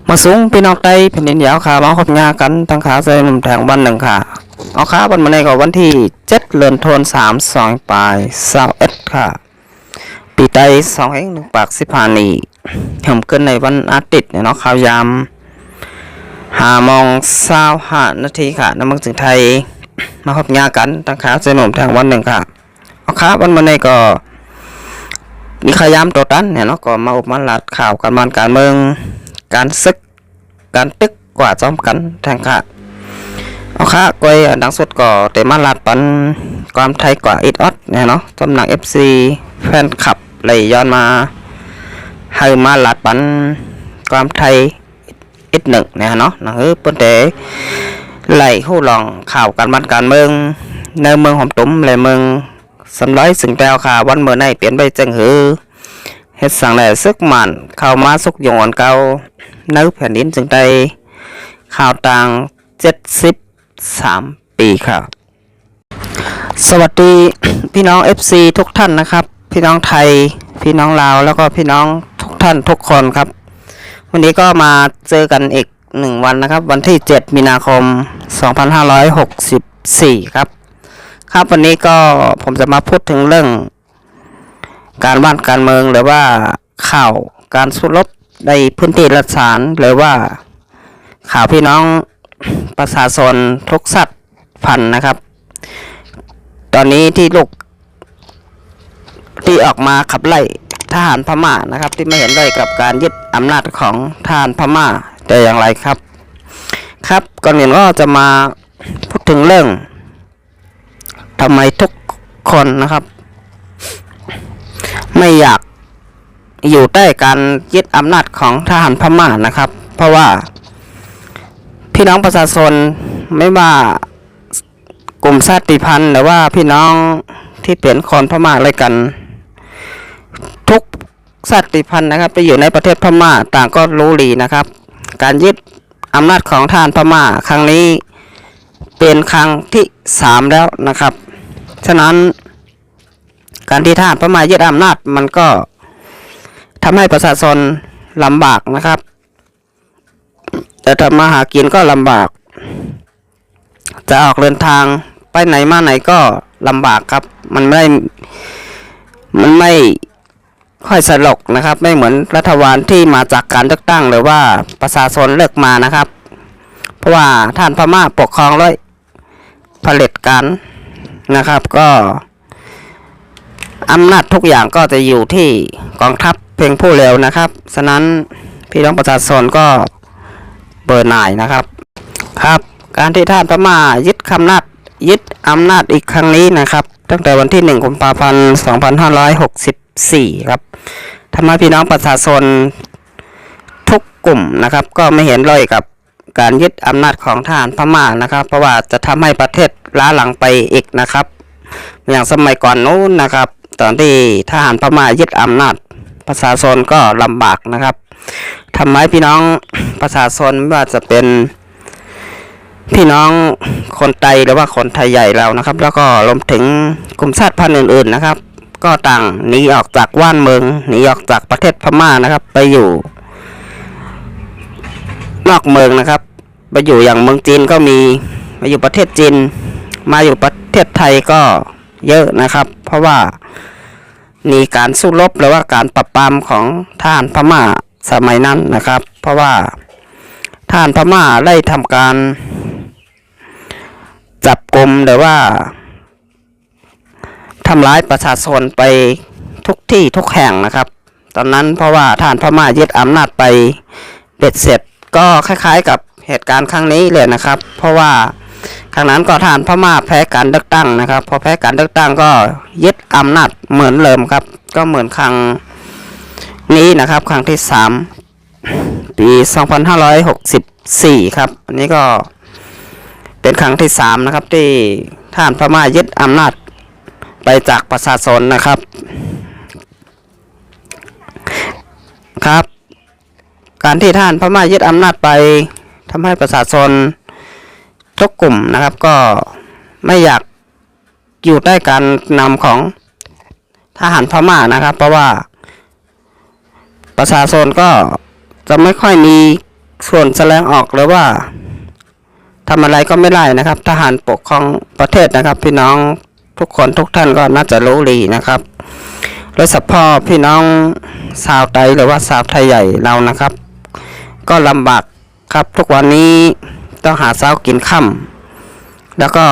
มาสูงพี่น้องไต้แผ่นดินยาวขามาขบงากันตั้งขาใส่หนุ่มแทงวันหนึ่งค่ะเอาขาวันมาในก็วันที่7 เดือนธันวาคม2 ปลาย21ค่ะปีไต้2 1 ปาก15นี้ผมเกินในวันอาทิตย์เนาะข่าวยาม5:25 นาทีค่ะน้ำมึงถึงไทยมาขบงากันตั้งขาใส่หนุ่มแทงวันหนึ่งค่ะเอาขาวันมาในก็มีขยามตัวตันเนี่ยเนาะก็มาอุปมาลัดข่าวการบ้านการเมืองการซึกการตึกกว่าจอมกันแทงค่ะเอาค่ะก้อยดังสุดก็เตมาลาดปันความไทยกว่าอิดออดเนี่ยเนาะตำหนัก FC แฟนคลับเลยย้อนมาให้มาลาดปันความไทยอิดหนึ่งเนี่ยเนาะนะเปิ้นเตไหลหู้ลองข่าวการบ้านการเมืองในเมืองหอมตุ้มเลยเมืองสำร้อยสึงแปลวค่ะวันเมื่อในเปลี่ยนไปจังหือเฮ็ดสั่งแหล่ซึกมันเข้ามาสุกยงอ่อนเก่าในแผ่นดินจึงได้ข่าวต่าง73 ปีครับสวัสดีพี่น้อง FC ทุกท่านนะครับพี่น้องไทยพี่น้องลาวแล้วก็พี่น้องทุกท่านทุกคนครับวันนี้ก็มาเจอกันอีก1 วันนะครับวันที่7 มีนาคม 2564ครับครับวันนี้ก็ผมจะมาพูดถึงเรื่องการบ้านการเมืองหรือว่าข่าวการสู้รบในพื้นที่รัฐสารหรือว่าข่าวพี่น้องประชาชนทุกสัตว์พันธุ์นะครับตอนนี้ที่ลูกที่ออกมาขับไล่ทหารพม่านะครับที่ไม่เห็นด้วยกับการยึดอำนาจของทหารพม่าแต่อย่างไรครับครับก่อนอื่นก็จะมาพูดถึงเรื่องทำไมทุกคนนะครับไม่อยากอยู่ใต้การยึดอำนาจของทหารพม่านะครับเพราะว่าพี่น้องประชาชนไม่ว่ากลุ่มชาติพันธุ์หรือว่าพี่น้องที่เป็นคนพม่าอะไรกันทุกชาติพันธุ์นะครับไปอยู่ในประเทศพม่าต่างก็รู้ดีนะครับการยึดอำนาจของทหารพม่าครั้งนี้เป็นครั้งที่3แล้วนะครับฉะนั้นการที่ทหารพม่ายึดอำนาจมันก็ทำให้ประชาชนลำบากนะครับแต่ทำมาหากินก็ลำบากจะออกเดินทางไปไหนมาไหนก็ลำบากครับมันไม่ค่อยสะดวกนะครับไม่เหมือนรัฐบาลที่มาจากการเลือกตั้งหรือว่าประชาชนเลือกมานะครับเพราะว่าทหารพม่าปกครองด้วยเผด็จการนะครับก็อำนาจทุกอย่างก็จะอยู่ที่กองทัพเพียงผู้เร็วนะครับฉะนั้นพี่น้องประชาชนก็เบื่อหน่ายนะครับครับการที่ทหารพม่ายึดอำนาจอีกครั้งนี้นะครับตั้งแต่วันที่1 กุมภาพันธ์ 2564ครับทำให้พี่น้องประชาชนทุกกลุ่มนะครับก็ไม่เห็นด้วยกับการยึดอำนาจของทหารพม่านะครับเพราะว่าจะทำให้ประเทศล้าหลังไปอีกนะครับอย่างสมัยก่อนนู้นนะครับตอนที่ทหารพม่ายึดอำนาจประชาชนก็ลำบากนะครับทำให้พี่น้องประชาชนไม่ว่าจะเป็นพี่น้องคนไทยหรือว่าคนไทยใหญ่เรานะครับแล้วก็รวมถึงกลุ่มชาติพันธุ์อื่นๆนะครับก็ต่างหนีออกจากว่านเมืองหนีออกจากประเทศพม่านะครับไปอยู่นอกเมืองนะครับไปอยู่อย่างเมืองจีนก็มีมาอยู่ประเทศจีนมาอยู่ประเทศไทยก็เยอะนะครับเพราะว่ามีการสู้รบหรือว่าการปราบปรามของทหารพม่าสมัยนั้นนะครับเพราะว่าทหารพม่าได้ทำการจับกุมหรือว่าทำร้ายประชาชนไปทุกที่ทุกแห่งนะครับตอนนั้นเพราะว่าทหารพม่ายึดอำนาจไปเบ็ดเสร็จก็คล้ายๆกับเหตุการณ์ครั้งนี้เลยนะครับเพราะว่าครั้งนั้นก็ทหารพม่าแพ้การเลือกตั้งนะครับพอแพ้การเลือกตั้งก็ยึดอำนาจเหมือนเดิมครับก็เหมือนครั้งนี้นะครับครั้งที่3 ปี 2564ครับอันนี้ก็เป็นครั้งที่3นะครับที่ทหารพม่ายึดอำนาจไปจากประชาชนนะครับครับการที่ทหารพม่ายึดอำนาจไปทำให้ประชาชนทุกกลุ่มนะครับก็ไม่อยาก อยู่ใต้การนำของทหารพม่านะครับ เพราะว่าประชาชนก็จะไม่ค่อยมีส่วนแสดงออกหรือว่าทำอะไรก็ไม่ได้นะครับทหารปกครองประเทศนะครับพี่น้องทุกคนทุกท่านก็น่าจะรู้ดีนะครับโดยเฉพาะพี่น้องชาวไทยหรือว่าชาวไทยใหญ่เรานะครับก็ลำบากครับทุกวันนี้ต้องหาเช้ากินค่ำแล้วก็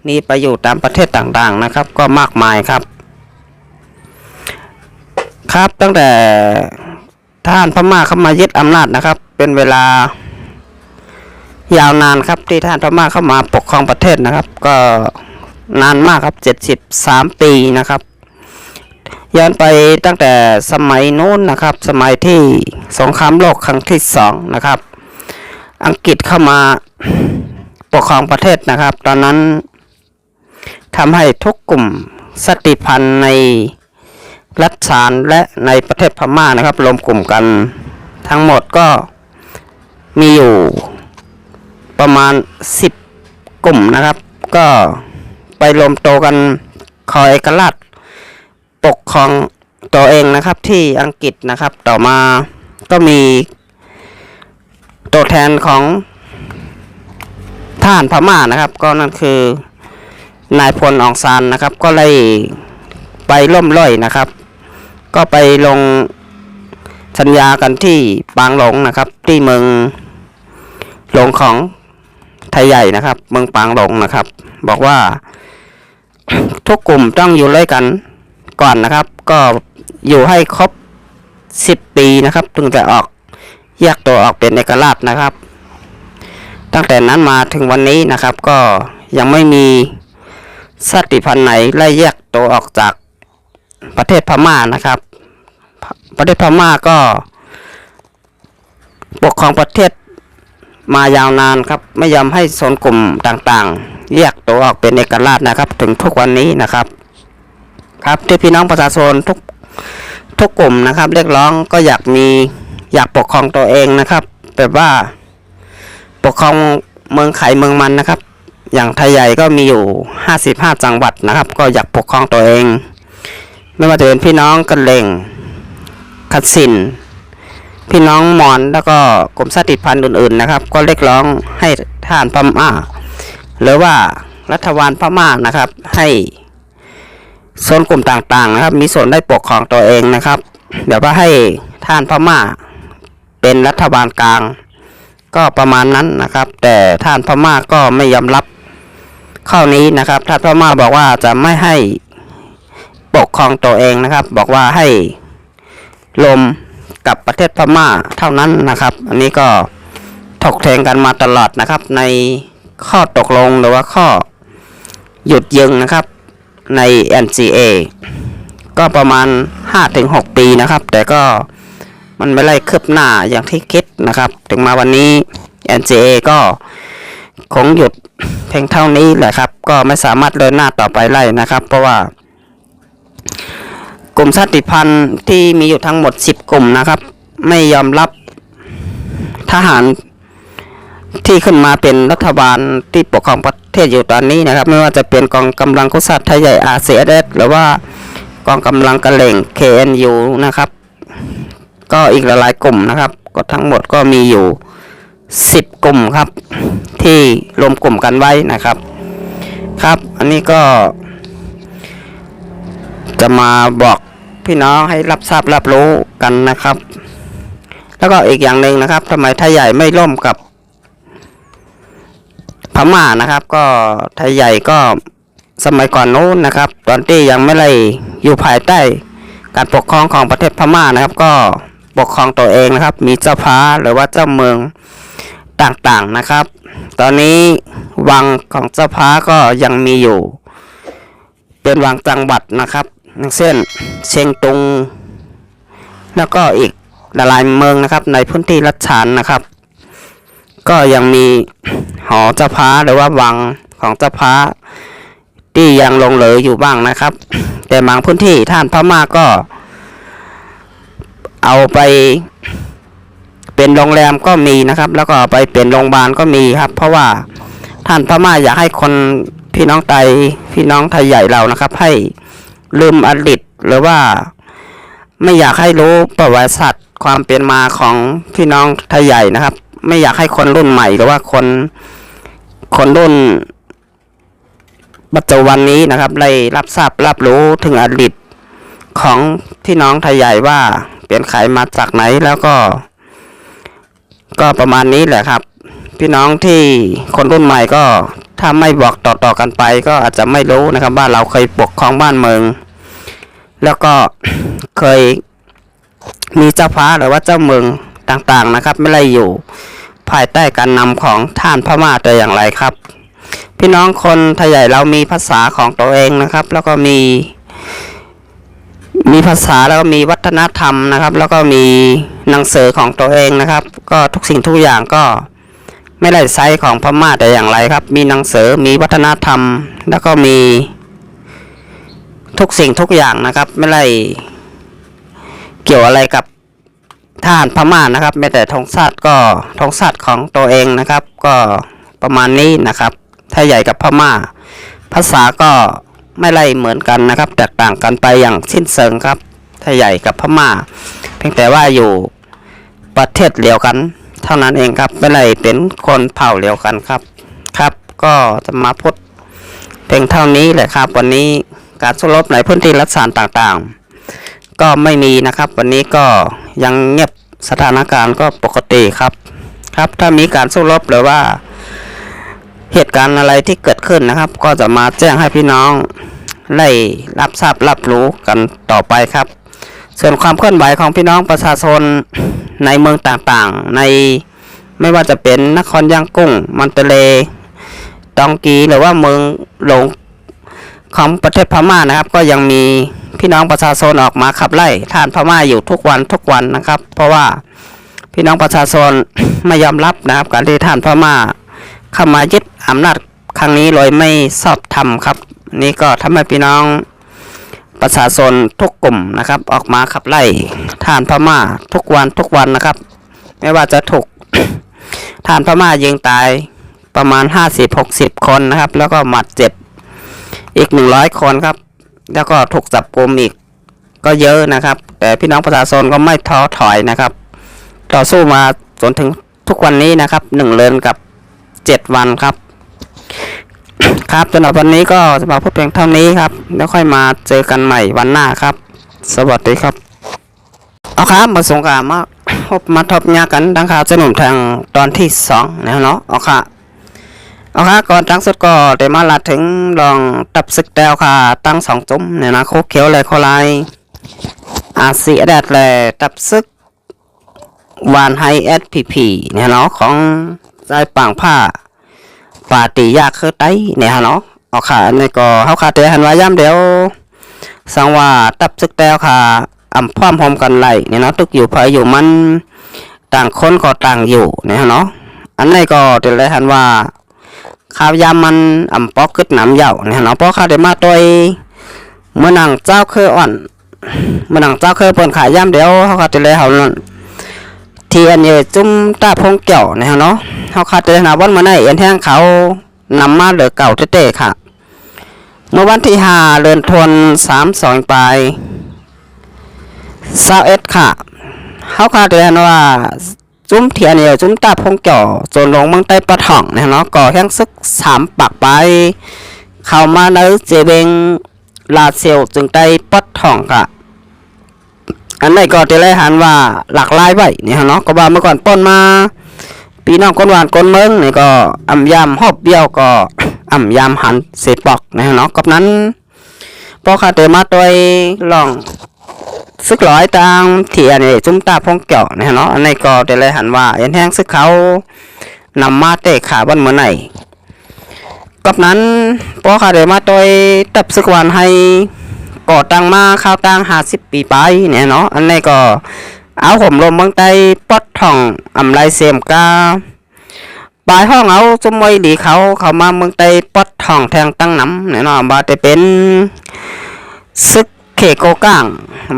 หนีไปอยู่ตามประเทศต่างๆนะครับก็มากมายครับครับตั้งแต่ทหารพม่าเข้ามายึดอำนาจนะครับเป็นเวลายาวนานครับที่ทหารพม่าเข้ามาปกครองประเทศนะครับก็นานมากครับ73 ปีนะครับย้อนไปตั้งแต่สมัยนู้นนะครับสมัยที่สงครามโลกครั้งที่2นะครับอังกฤษเข้ามาปกครองประเทศนะครับตอนนั้นทำให้ทุกกลุ่มชาติพันธุ์ในรัฐฉานและในประเทศพม่านะครับรวมกลุ่มกันทั้งหมดก็มีอยู่ประมาณ10 กลุ่มนะครับก็ไปรวมตัวกันขอเอกราชปกครองตัวเองนะครับที่อังกฤษนะครับต่อมาก็มีตัวแทนของทหารพม่านะครับก็นั่นคือนายพลอองซานนะครับก็เลยไปร่วมร่อยนะครับก็ไปลงสัญญากันที่ปางหลงนะครับที่เมืองหลงของไทยใหญ่นะครับเมืองปางหลงนะครับบอกว่าทุกกลุ่มต้องอยู่ด้วยกันก่อนนะครับก็อยู่ให้ครบ10 ปีนะครับถึงจะออกแยกตัวออกเป็นเอกราชนะครับตั้งแต่นั้นมาถึงวันนี้นะครับก็ยังไม่มีชาติพันธุ์ไหนไล่แยกตัวออกจากประเทศพม่านะครับประเทศพม่าก็ปกครองประเทศมายาวนานครับไม่ยอมให้โซนกลุ่มต่างๆแยกตัวออกเป็นเอกราชนะครับถึงทุกวันนี้นะครับครับที่พี่น้องประชาชนทุกกลุ่มนะครับเรียกร้องก็อยากปกครองตัวเองนะครับแบบว่าปกครองเมืองไข่เมืองมันนะครับอย่างไทยใหญ่ก็มีอยู่55 จังหวัดนะครับก็อยากปกครองตัวเองไม่ว่าจะเป็นพี่น้องกันเลงคัดสินพี่น้องมอญแล้วก็กลุ่มชาติพันธุ์อื่นๆนะครับก็เรียกร้องให้ทหารพม่าหรือว่ารัฐบาลพม่านะครับให้โซนกลุ่มต่างๆนะครับมีส่วนได้ปกครองตัวเองนะครับเดี๋ยวว่าให้ทหารพม่าเป็นรัฐบาลกลางก็ประมาณนั้นนะครับแต่ทหารพม่าก็ไม่ยอมรับข้อนี้นะครับทหารพม่าบอกว่าจะไม่ให้ปกครองตัวเองนะครับบอกว่าให้รวมกับประเทศพม่าเท่านั้นนะครับอันนี้ก็ถกเถียงกันมาตลอดนะครับในข้อตกลงหรือว่าข้อหยุดยิงนะครับใน NCA ก็ประมาณ 5-6 ปีนะครับแต่ก็มันไม่ไล่คืบหน้าอย่างที่คิดนะครับถึงมาวันนี้ NCA ก็คงหยุดเพียงเท่านี้แหละครับก็ไม่สามารถเดินหน้าต่อไปได้นะครับเพราะว่ากลุ่มชาติพันธุ์ที่มีอยู่ทั้งหมด10 กลุ่มนะครับไม่ยอมรับทหารที่ขึ้นมาเป็นรัฐบาลที่ปกครองประเทศอยู่ตอนนี้นะครับไม่ว่าจะเป็นกองกำลังกุศลไทยใหญ่ RCSS หรือว่ากองกำลังกะเหรี่ยง KNU นะครับก็อีกหลายๆกลุ่มนะครับก็ทั้งหมดก็มีอยู่10 กลุ่มครับที่รวมกลุ่มกันไว้นะครับครับอันนี้ก็จะมาบอกพี่น้องให้รับทราบรับรู้กันนะครับแล้วก็อีกอย่างหนึ่งนะครับทำไมไทยใหญ่ไม่ร่วมกับพม่านะครับก็ไทยใหญ่ก็สมัยก่อนนู้นนะครับตอนที่ยังไม่ได้อยู่ภายใต้การปกครองของประเทศพม่านะครับก็ปกครองตัวเองนะครับมีเจ้าฟ้าหรือว่าเจ้าเมืองต่างๆนะครับตอนนี้วังของเจ้าฟ้าก็ยังมีอยู่เป็นวังจังหวัดนะครับอย่างเช่นเชียงตุงแล้วก็อีกหลายเมืองนะครับในพื้นที่รัฐฉานนะครับก็ยังมีหอเจ้าฟ้าหรือว่าวังของเจ้าฟ้าที่ยังหลงเหลืออยู่บ้างนะครับแต่บางพื้นที่ท่านพม่าก็เอาไปเป็นโรงแรมก็มีนะครับแล้วก็ไปเป็นโรงพยาบาลก็มีครับเพราะว่าท่านพม่าอยากให้คนพ พี่น้องไทยใหญ่เรานะครับให้ลืมอดีตหรือว่าไม่อยากให้รู้ประวัติศาสตร์ความเป็นมาของพี่น้องไทยใหญ่นะครับไม่อยากให้คนรุ่นใหม่หรือว่าคนรุ่นปัจจุบันนี้นะครับได้รับทราบรับรู้ถึงอดีตของพี่น้องไทยใหญ่ว่าเป็นใครมาจากไหนแล้วก็ประมาณนี้แหละครับพี่น้องที่คนรุ่นใหม่ก็ถ้าไม่บอกต่อๆกันไปก็อาจจะไม่รู้นะครับว่าเราเคยปกครองบ้านเมืองแล้วก็เคยมีเจ้าฟ้าหรือว่าเจ้าเมืองต่างๆนะครับไม่ได้อยู่ภายใต้การนำของท่านพม่าแต่อย่างไรครับพี่น้องคนไทยใหญ่เรามีภาษาของตัวเองนะครับแล้วก็มีภาษาแล้วก็มีวัฒนธรรมนะครับแล้วก็มีหนังสือของตัวเองนะครับก็ทุกสิ่งทุกอย่างก็ไม่ได้ใช้ของพม่าแต่อย่างไรครับมีหนังสือมีวัฒนธรรมแล้วก็มีทุกสิ่งทุกอย่างนะครับไม่ได้เกี่ยวอะไรกับทหารพม่านะครับแม้แต่ธงชาติก็ธงชาติของตัวเองนะครับก็ประมาณนี้นะครับไทยใหญ่กับพม่าภาษาก็ไม่ได้เหมือนกันนะครับแตกต่างกันไปอย่างสิ้นเชิงครับไทยใหญ่กับพม่าเพียงแต่ว่าอยู่ประเทศเดียวกันเท่านั้นเองครับไม่ได้เป็นคนเผ่าเดียวกันครับก็จะมาพูดเพียงเท่านี้แหละครับวันนี้การสู้รบในพื้นที่รัฐสารต่างๆก็ไม่มีนะครับวันนี้ก็ยังเงียบสถานการณ์ก็ปกติครับถ้ามีการสู้รบหรือว่าเหตุการณ์อะไรที่เกิดขึ้นนะครับก็จะมาแจ้งให้พี่น้องได้รับทราบรับรู้กันต่อไปครับส่วนความเคลื่อนไหวของพี่น้องประชาชนในเมืองต่างๆในไม่ว่าจะเป็นนครย่างกุ้งมันเตเลตองกีหรือว่าเมืองหลวงของประเทศพม่านะครับก็ยังมีพี่น้องประชาชนออกมาขับไล่ทหารพม่าอยู่ทุกวันนะครับเพราะว่าพี่น้องประชาชนไม่ยอมรับนะครับการที่ทหารพม่าเข้ามายึดอำนาจครั้งนี้โดยไม่ชอบธรรมครับนี่ก็ทำให้พี่น้องประชาชนทุกกลุ่มนะครับออกมาขับไล่ทหารพม่าทุกวันนะครับไม่ว่าจะถูก ทหารพม่ายิงตายประมาณ50-60 คนนะครับแล้วก็หมัดเจ็บอีก100 คนครับแล้วก็ถูกจับกุมอีกก็เยอะนะครับแต่พี่น้องประชาชนก็ไม่ท้อถอยนะครับต่อสู้มาจนถึงทุกวันนี้นะครับ1 เดือนกับ7 วันครับสำหรับวันนี้ก็จะมาพูดเพียงเท่านี้ครับแล้วค่อยมาเจอกันใหม่วันหน้าครับสวัสดีครับเอาครับมาส่งกามาทบยากันดังข่าวจะหนุนทางตอนที่2นะเนาะเอาค่ะก่อนตั้งสุดก็ได้มาลาถึงลองตับซึกแดวค่ะตั้ง2 จุ่มเนี่ยนะโคเขียวเลยโคลายอาซีแดดเลยตับซึกวานไฮSPPเนี่ยเนาะของใจปังผ้าปาติยากคือไตเนี่ยเนาะเอาค่ะในก็เขาค่ะเดี๋ยวหันว่าย่ำเดี๋ยวสังว่าตับซึกแดวค่ะพร้อมพร้อมกันไหลเนี่ยเนาะตึกอยู่ภายอยู่มันต่างคนก็ต่างอยู่เนี่ยเนาะอันนี้ก็เดี๋ยวเลยหันว่าข้าวยามมันปอกขึ้นน้ำเหยาเนี่ยเนาะเพราะข้าได้มาตัวเมื่อนังเจ้าเคยอ่อนเมื่อนังเจ้าเคยเปิดขายย่ำเดี๋ยวเขาก็จะเลยเขาที่อันนี้จุ่มตาพงเกี่ยวเนี่ยเนาะเขาขาดจะนาวันเมื่อไหร่อันแท่งเขานำมาเหลือเก่าเต้ๆค่ะเมื่อวันที่5 เดือนธันวาคมปลาย21ค่ะเขาขาดจะว่าจุ้มเทียนเนี่ยจุ้มตาพงเกี่ยวจนลงเมืองใต้ปะถ่องเนี่ยเนาะก่อแห้งซึก3 ปักไปเข้ามาในเจเบงลาเซียวจึงได้ปะถ่องค่ะอันนี้ก็จะเลยหันว่าหลากหลายไว้เนี่ยเนาะก็ว่าเมื่อก่อนป้นมาปีน้องคนหวานคนเมืองนี่ก็ยำหอบเบี้ยวก็ยำหันเศษปอกเนี่ยเนาะกับนั้นพอขาเตมาตัวลองซึกร้อยตามเทียนจุ้มตาพงเกี่ยวเนี่ยเนาะอันนี้ก็จะเลยหันว่าเอ็นแห้งซึกเขานำมาเตะขาบนเมื่อไหร่กับนั้นพอขาเตมาตัวตับซึกวันให้ก่อตั้งมาข้าวตั้ง50 ปีไปเนี่ยเนาะอันนี้ก็เอาผมลมเมืองใต้ปอดท่องไรเสียมกาปลายห้องเอาจุ่มไว้ดีเขามาเมืองใต้ปอดท่องแทงตั้งน้ำเนี่ยเนาะบาจะเป็นซึกเขโกก้าง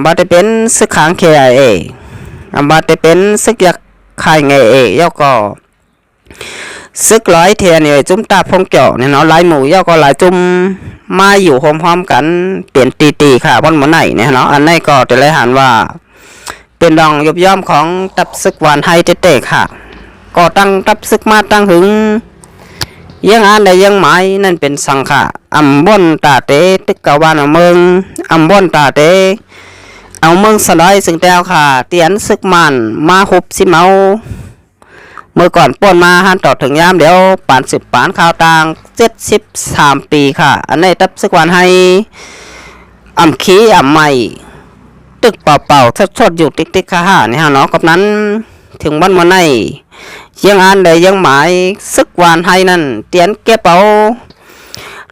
บาจะเป็นซึกขางเคไอบาจะเป็นซึกยักษ์ไข่ไงย่อก็ ซึกร้อยเทียนเนี่ยจุ้มตาพงเจาะเนี่ยเนาะหลายหมู่ย่อก็หลายจุ้มมาอยู่พร้อมๆกันเปลี่ยนตีค่ะวันมื้อไหนเนี่ยเนาะอันนี้ก็จะเลยหันว่าเป็นดองยบย่อมของตับซึกหวานไฮเตะค่ะก็ตั้งตับซึกมาตั้งถึงยังอันใดยังหมายนั่นเป็นสังขะอำบ่นตาเตตึกกะวานเอาเมืองอำบ่นตาเตเอาเมืองสลายซึ่งแต้วค่ะเตียนซึกมันมาหุบสิเมาเมื่อก่อนป่นมาหันต่อถึงยามเดี๋ยวป่าน10ป่านข่าวต่าง73ปีค่ะอันนี้ตับซึกหวานให้อำขี้อำใหม่ตึกเป่าๆชดๆอยู่ติ๊กๆค่ะนี่ฮะเนาะกับนั้นถึงวันมื้อไหนยังอันใดยังหมายซึกหวานให้นั่นเตียนเก็บเอา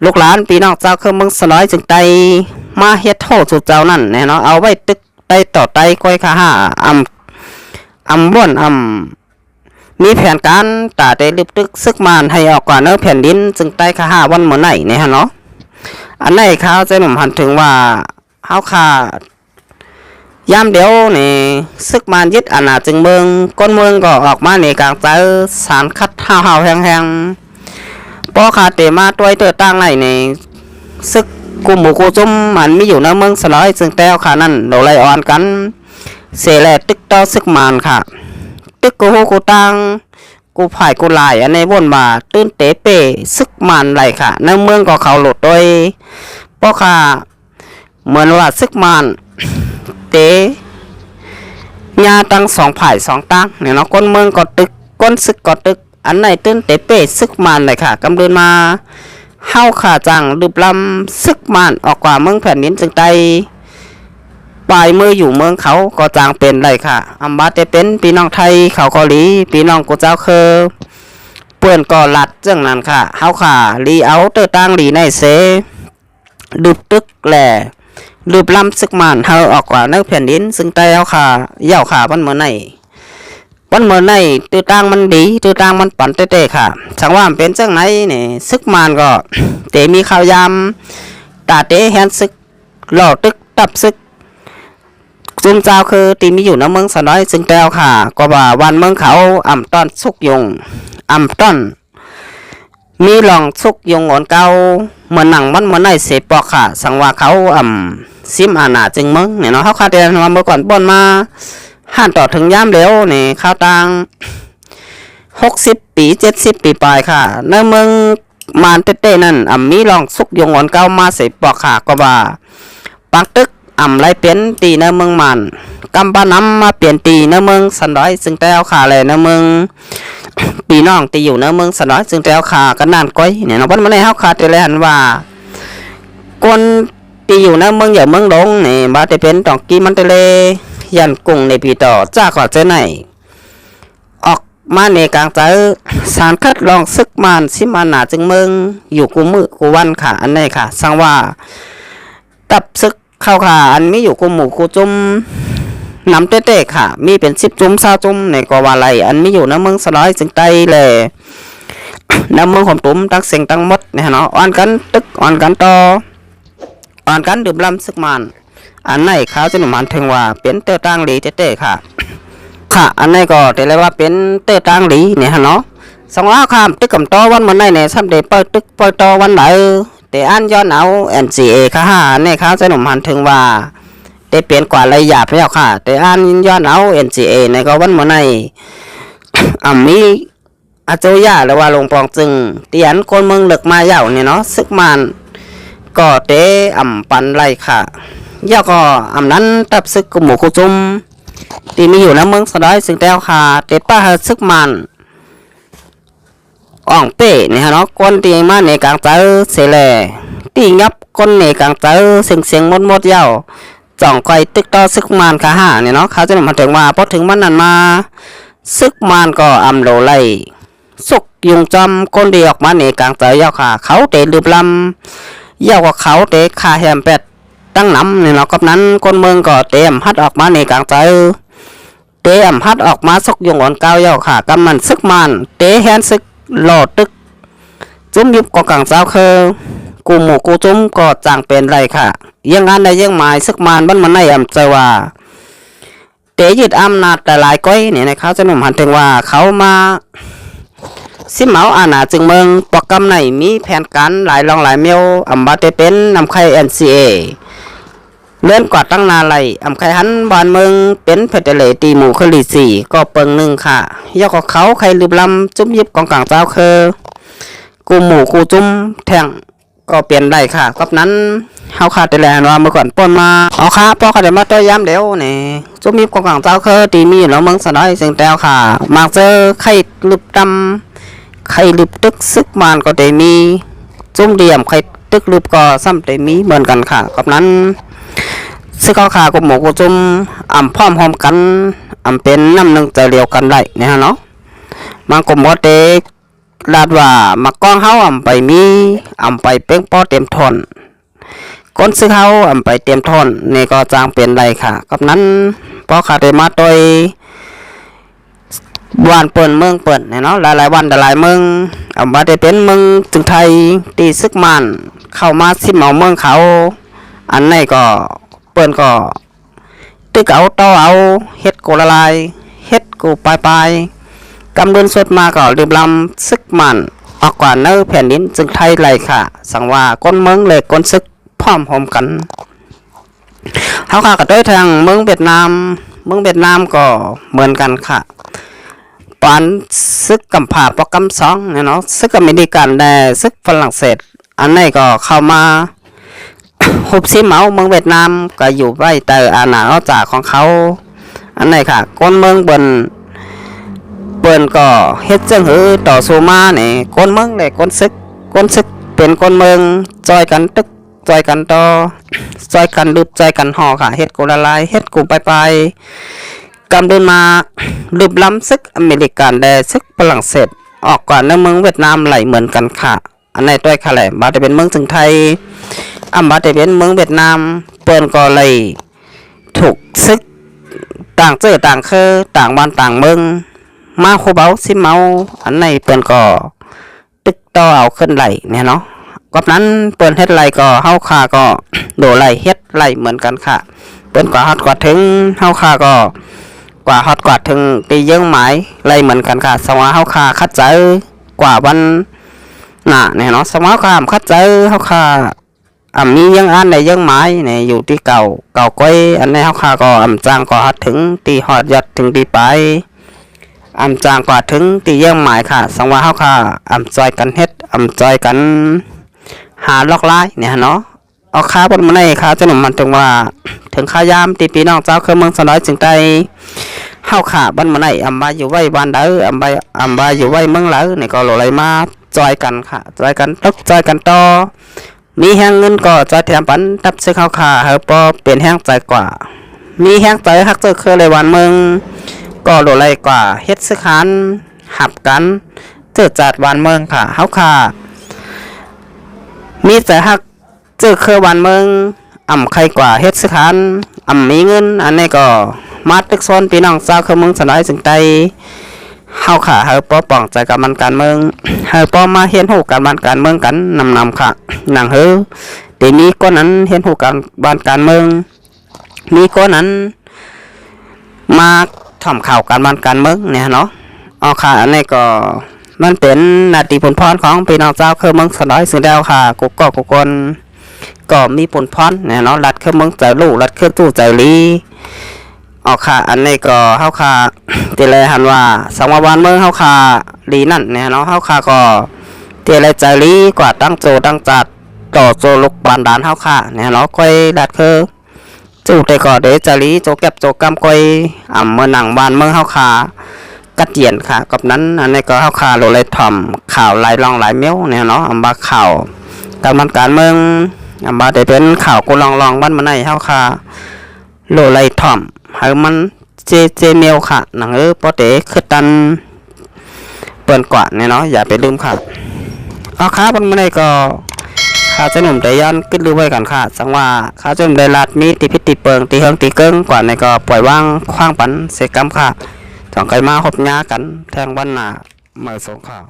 ลูกหลานพี่น้องเจ้าคือเมืองสลอยจึงไตมาเฮ็ดโทษสู่เจ้านั่นแน่เนาะเอาไว้ตึกไตต่อไตก้อยค่ะอำบ่นมีแผนการตาได้ลึกตึกซึกมานให้ออกกว่าเนื้อแผ่นดินจึงไตค่ะวันมื้อไหนเนี่ยฮะเนาะอันไหนข้าวใจหนุ่มหันถึงว่าเฮาค่ะยามเดียวนี่ซึกมานยึดอาณาจึงเมืองก้นเมืองก็ออกมาในกลางใจสารคัดห่าวแห้งๆปอขาเตมาตัวเตอตั้งไหนในซึกกุมหมู่กูจุ้มมันมีอยู่ในเมืองสลายซึ่งแต้วค่ะนั่นโดไลออนกันเสแลตึกต่อซึกมานค่ะตึกกูโฮกูตังกูผ่ายกูลายอันในวนมาตื้นเตเป้ซึกมานไหลค่ะในเมืองก็เขาหลุดโดยปอขาเหมือนว่าซึกมานเตญาตั้ง2 ฝ่าย 2ตั้งเนี่ยเนาะก้นเมืองก็ตึกก้นซึกก็ตึกอันไหนตื้นเตเป้ซึกมานเลยค่ะกำเดินมาเฮาขาจังดึบลำซึกมานออกกว่าเมืองแผ่นดินจึงไตปลายมืออยู่เมืองเขาก็จางเป็นเลยค่ะอัมบาเตเป็นพี่น้องไทยเขาเกาหลีพี่น้องกูเจ้าคือเปื่อนก็หลัดจังนั้นค่ะเฮาขาลีเอาเตอตั้งลีในเสดึบตึกแหล่รูปลำซึกมันเฮาออกกว่าในแผ่นดินซึ่งไตเอาค่ะเย่าค่ะวันเมื่อไหนตื้อตั้งมันดีตื้อตั้งมันปั่นเตะค่ะสังว่าเป็นจังไหนนี่ซึกมันก็เตมีข่าวยำตาเตแฮนซึกหล่อตึกตับซึกจุ่มเจ้าคือตีมีอยู่ในเมืองสน้อยซึ่งแต้วค่ะก็ว่าวันเมืองเขาอ่ำต้อนสุกยงอ่ำต้อนมีหลองสุกยงอ่อนเก่าเหมือนหนังมันเหมือนในเสปอกค่ะสังว่าเขาซิมอาณาจึงเมืองเนี่ยเนาะเขาคาดเดนว่าเมื่อก่อนป่นมาหันต่อถึงยามเดียวนี่ข้าวตัง60 ปี70 ปีปลายค่ะในเมืองมานเต้นั่นมีหลองสุกยงอ่อนเก่ามาเสปอกค่ะก็ว่าปักตึกไรเปลี่ยนตีในเมืองมันกำปาน้ำมาเปลี่ยนตีในเมืองสันดอยซึ่งแต้วขาเลยในเมืองปีน้องตีอยู่ในเมืองสันดอยซึ่งแต้วขากันนานก้อยเนี่ยเราวันมาในเฮาขาดเลยหันว่าคนตีอยู่ในเมืองใหญ่เมืองหลงนี่บาจะเป็นตองกีมันทะเลยันกุ้งในปีต่อจ้าขอเจ้าไหนออกมาในกลางใจสารคัดลองซึกมันซิมานาจึงเมืองอยู่กูมือกูวันค่ะอันนี้ค่ะสังว่าตับซึกเข้าค่ะอันมีอยู่กูหมู่กูจุ่มน้ำเต้ๆค่ะมีเป็น10 จุ่ม20 จุ่มในกว่าไรอันมีอยู่ในเมืองสลายจึงไตเลยในเมืองของตุ้มตั้งเสียงตั้งมดเนี่ยเนาะอ่อนกันตึกอ่อนกันต่ออ่อนกันดื่มลำซึกมันอันไหนเขาจะหนุนมันถึงว่าเป็นเตอตั้งหลีเต้ๆค่ะค่ะอันไหนก็แต่เลยว่าเป็นเตอตั้งหลีเนี่ยเนาะสองล้อข้ามตึกกับต่อวันมันไหนเนี่ยซ้ำเดปตึกปต่อวันไหนแต่อันย้อนเอา NCA ค่ะเนี่ยเขาจะหนุนมันถึงว่าได้เปลี่ยนกว่าระยะไปแล้วค่ะแต่อันย้อนเอา NCA ในก็วันมื้อในมีอาโจยาหรือว่าลงปองจึงเตียนคนเมืองเลิกมาเย่าเนี่ยเนาะซึกมันก็เตปันไรค่ะย่าก็นั้นตับซึกกุหมู่กุจุมที่มีอยู่ในเมืองสลายซึ่งแต้วค่ะเตป้าซึกมันอ่องเป้เนี่ยเนาะคนตีมาในกลางเจอเสแลตีงับคนในกลางเจอเสียงมดเย่าจ่องคอยตึกต่อซึกมานค่ะเนี่ยเนาะเขาจะนำมาถึงว่าพอถึงมันนั้นมาซึกมานก็โลไลสุกยุงจำคนเดียออกมาในกลางเจอยาวค่ะเขาเตะลืบลำยาวกว่าเขาเตะขาแฮมเป็ดตั้งน้ำเนี่ยเนาะกับนั้นคนเมืองก็เตะฮัดออกมาในกลางเจอเตะฮัดออกมาสุกยุงอ่อนเก้ายาวค่ะกำมันซึกมานเตะแฮนซึกหลอดตึกจุ้มยุบกกลางเจ้าคือกูหมู่กูจุ้มก็จางเป็นไรค่ะยังงานใดยังหมายซึกมันบ้านมันในเจอว่าเตยึดอำนาจแต่หลายก้อยเนี่ยนะครับจะหนุ่มหันถึงว่าเขามา สิเหมาอาณาจึงเมืองโปรแกรมไหนมีแผนการหลายรองหลายเมลอำบาเตเป็นนำไข่ NCA เลื่อนกว่าตั้งนาไหลอำไข่หันบานเมืองเป็นเพชรเลตีหมู่คลีสี่ก็เปิงหนึ่งค่ะยกเขาใครลืมลำจุ้มยิบกองกลางเจ้าคือกูหมู่กูจุ้มแทงก็เปลี่ยนได้ค่ะกับนั้นเฮาขาดแต่แลว่าเมื่อก่อนป้นมาเอาค่ะพ่อเขาได้มาต้อยย้ำเดี๋ยวนี่จุ้มยิบกองกลางเจ้าคือตีมีแล้วเมืองสนอยเสียงแต้วค่ะมาเจอไข่ลืบดำไข่ลืบตึกซึกมานก็ได้มีจุ้มเดี่ยมไข่ตึกลืบก็ซ้ำได้มีเหมือนกันค่ะกับนั้นซึ่งเขาขากับหมูกุจุมพร้อมกันเป็นน้ำหนึ่งใจเดียวกันได้เนี่ยฮะเนาะมังกรมอเตกลาดว่ามักก้องเฮาไปมีไปเป้งป้อเต็มทนก้นซึ่งเฮาไปเต็มทนนี่ก็จางเป็นไรค่ะกับนั้นพอขาดมาโดยวันเปิดเมืองเปิดเนี่ยเนาะหลายวันหลายเมืองมาได้เป็นเมืองจึงไทยตีซึกมันเข้ามาซิมเอาเมืองเขาอันนี้ก็เปิ้นก็ตึกเอาต่อเอาเฮ็ดกูละลายเฮ็ดกูปลายกำเดินสดมาก็ลืมลำซึกมันออกกว่าเนื้อแผ่นดินจึงไทยไหลค่ะสังว่าก้นเมืองเลยก้นซึกพร้อมกันเขาค่ะก็ด้วยทางเมืองเวียดนามก็เหมือนกันค่ะปานซึกกำผาปกำสองเนี่ยเนาะซึกอเมริกันแต่ซึกฝรั่งเศสอันนี้ก็เข้ามาหุบซิเมาเมืองเวียดนามก็อยู่ไว้แต่อาณาจักรของเขาอันนี้ค่ะก้นเมืองเปิ้นก็เฮ็ดจังหือต่อสู้มาเนี่ยก้นเมืองเลยก้นซึกเป็นก้นเมืองจอยกันตึกจอยกันต่อจอยกันลืบจอยกันห่อค่ะเฮ็ดกูละลายเฮ็ดกูไปกำเดินมาลืบล้ำซึกอเมริกันแต่ซึกฝรั่งเศสออกก่อนในเมืองเวียดนามไหลเหมือนกันค่ะอันนี้ด้วยค่ะแหละบาจะเป็นเมืองถึงไทยบาจะเป็นเมืองเวียดนามเปิ้นก็เลยถูกซึกต่างต่างคือต่างบ้านต่างเมืองมาคูเบาซิเมาอันนี้เปิ้นก็ตึกต่อเอาขึ้นไหลเนี่ยเนาะกับนั้นเปิ้นเฮ็ดไหลก็เฮาคาก็โดไหลเฮ็ดไหลเหมือนกันค่ะเปิ้นก็ฮอดกว่าถึงเฮาคาก็กว่าฮอดกว่าถึงตีเยื่อหมายไหลเหมือนกันค่ะสว่าเฮาคาคัดเจอกว่าวันน่ะเนี่ยเนาะสว่าคามคัดเจอเฮาคามียังอันในยังไม้เนี่ยอยู่ที่เก่าก้อยอันนี้เขาขาก็จางกว่าถึงตีหอดยัดถึงตีไปจางกว่าถึงตียังไม้ค่ะสังว่าเขาขาจอยกันเฮ็ดจอยกันหาล็อกไล่เนี่ยเนาะเอาขาบนมันในขาจะหนุ่มมันถึงว่าถึงขายามตีปีน้องเจ้าคือเมืองสน้อยจึงได้เข้าขาบนมันในบาอยู่ไว้บ้านเด้อบาอยู่ไว้เมืองเหลอเนี่ยก็หล่อไหลมาจอยกันค่ะจอยกันตกจอยกันต่อมีแห้งเงินก็จะแถมปันตับซื้อข้าวขาเฮาปอเปลี่ยนแห้งใจกว่ามีแห้งใจฮักเจอเคยเลยวันเมืองก็โหลไรกว่าเฮ็ดซื้อขานหับกันเจอจัดวันเมืองค่ะเฮาขามีใจฮักเจอเคยวันเมืองใครกว่าเฮ็ดซื้อขานมีเงินอันนี้ก็มาตึกโซนพี่น้องเจ้าคือเมืองสนายจึงใจเฮาค่ะเฮาปอป้องใจกับมันการเมืองเฮาปอมาเฮียนหูการบ้านการเมืองกันนำค่ะหนังเฮอทีนี้ก็นั้นเฮียนหูการบ้านการเมืองมีก็นั้นมาทำข่าวการบ้านการเมืองเนี่ยเนาะเอาค่ะอันนี้ก็มันเป็นนาทีผลพรของพี่น้องเจ้าคือเมืองสนอยสึงดาวค่ะกุกกุคนก็มีผลพรเนี่ยเนาะรัดคือเมืองใจลูกรัดคือตู้ใจลีออกค่ะอันนี้ก็เฮาค่ะเตเลยหันว่าสังวานเมืองเฮาค่ะลีนั่นเนี่ยเนาะเฮาค่ะก็เตเลยใจลีกว่าตั้งโจตั้งจัดต่อโจลุกบานดานเฮาค่ะเนี่ยเนาะก้อยดัดคือจู่แต่ก็เดใจลีโจเก็บโจกำก้อยเมื่อหนังบานเมืองเฮาค่ะกัดเจียนค่ะกับนั้นอันนี้ก็เฮาค่ะโลเลยถ่อมข่าวหลายรองหลายเมี้ยวเนี่ยเนาะบาข่าวการเมืองบาได้เป็นข่าวกูลองบ้านมาในเฮาค่ะโลเลยถ่อมให้มันเจเมลค่ะหนังปอเตคือตันเปิดกว่าเนี่ยเนาะอย่าไปลืมค่ะเอาค้าบนไม่ได้ก็ข้าจะหนุ่มแต่ยันขึ้นลือไว้กันค่ะสังว่าข้าจะหนุ่มได้ลาดมีตีพิษตีเปิงตีเฮิงตีเกิ้งกว่าในก็ปล่อยว่างคว้างปันเสกกรรมค่ะสองไก่มาหบหญ้ากันแทงวันหนาเมื่อสงข่าว